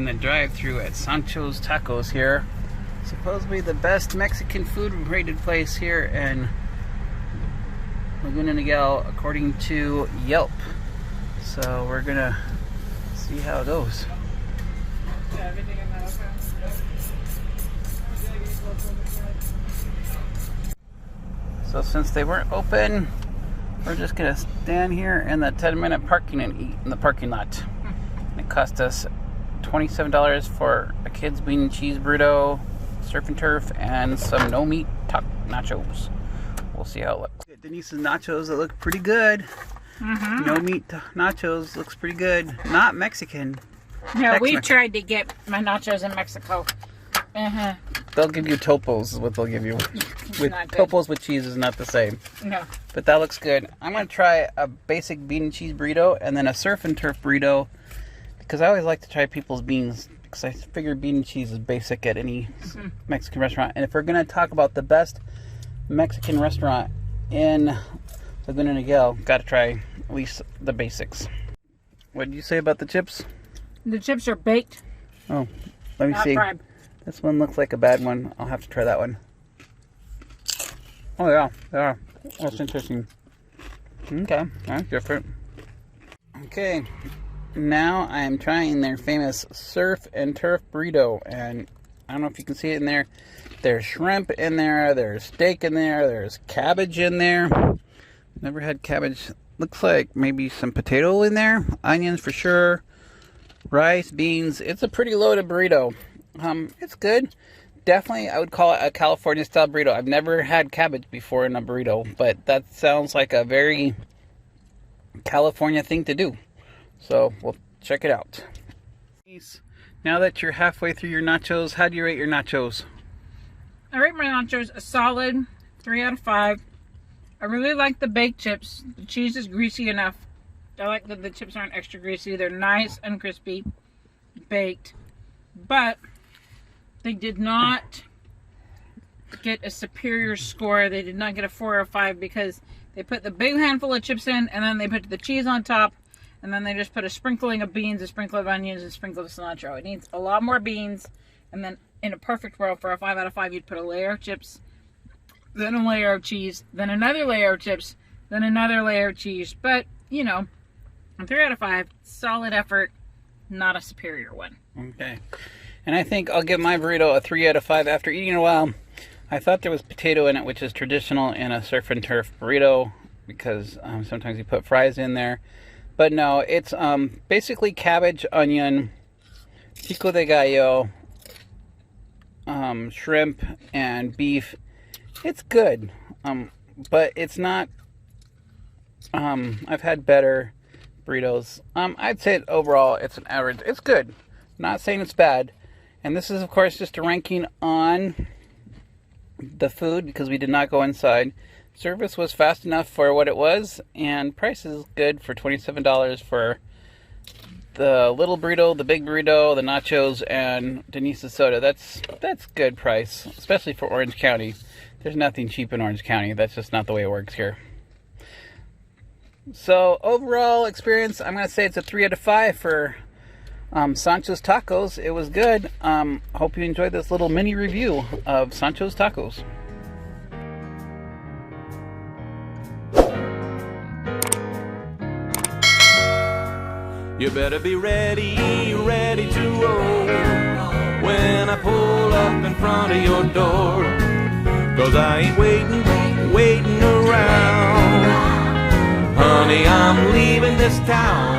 in the drive-thru at Sanchos Tacos here. Supposedly the best Mexican food rated place here in Laguna Niguel according to Yelp. So we're gonna see how it goes. So since they weren't open, we're just gonna stand here in the 10-minute parking and eat in the parking lot. It cost us $27 for a kid's bean and cheese burrito, surf and turf, and some no meat nachos. We'll see how it looks. Denise's nachos that look pretty good. No meat nachos looks pretty good. Not Mexican. No, we tried to get my nachos in Mexico. They'll give you topos is what they'll give you. With topos with cheese is not the same. No. But that looks good. I'm going to try a basic bean and cheese burrito and then a surf and turf burrito because I always like to try people's beans because I figure bean and cheese is basic at any Mexican restaurant. And if we're going to talk about the best Mexican restaurant in Laguna Niguel, got to try at least the basics. What did you say about the chips? The chips are baked. Oh, let me see. Fried. This one looks like a bad one. I'll have to try that one. Oh yeah, they are. That's interesting. Okay, that's different. Okay, now I'm trying their famous surf and turf burrito, and I don't know if you can see it in there. There's shrimp in there, there's steak in there, there's cabbage in there. Never had cabbage. Looks like maybe some potato in there, onions for sure, rice, beans. It's a pretty loaded burrito. It's good. Definitely, I would call it a California style burrito. I've never had cabbage before in a burrito, but that sounds like a very California thing to do. So we'll check it out. Now that you're halfway through your nachos, how do you rate your nachos? I rate my nachos a solid 3 out of 5. I really like the baked chips. The cheese is greasy enough. I like that the chips aren't extra greasy. They're nice and crispy, baked. But they did not get a superior score. They did not get a 4 or 5 because they put the big handful of chips in and then they put the cheese on top and then they just put a sprinkling of beans, a sprinkle of onions, and a sprinkle of cilantro. It needs a lot more beans, and then in a perfect world for a 5 out of 5 you'd put a layer of chips, then a layer of cheese, then another layer of chips, then another layer of cheese. But, you know, a 3 out of 5, solid effort, not a superior one. Okay. And I think I'll give my burrito a 3 out of 5 after eating it a while. I thought there was potato in it, which is traditional in a surf and turf burrito because sometimes you put fries in there. But no, it's basically cabbage, onion, pico de gallo, shrimp, and beef. It's good, but it's not... I've had better burritos. I'd say overall it's an average. It's good. Not saying it's bad. And this is, of course, just a ranking on the food because we did not go inside. Service was fast enough for what it was, and price is good for $27 for the little burrito, the big burrito, the nachos, and Denise's soda. That's good price, especially for Orange County. There's nothing cheap in Orange County. That's just not the way it works here. So overall experience, I'm going to say it's a 3 out of 5 for Sanchos Tacos. It was good. Hope you enjoyed this little mini review of Sanchos Tacos. You better be ready to roll when I pull up in front of your door. 'Cause I ain't waiting around. Honey, I'm leaving this town.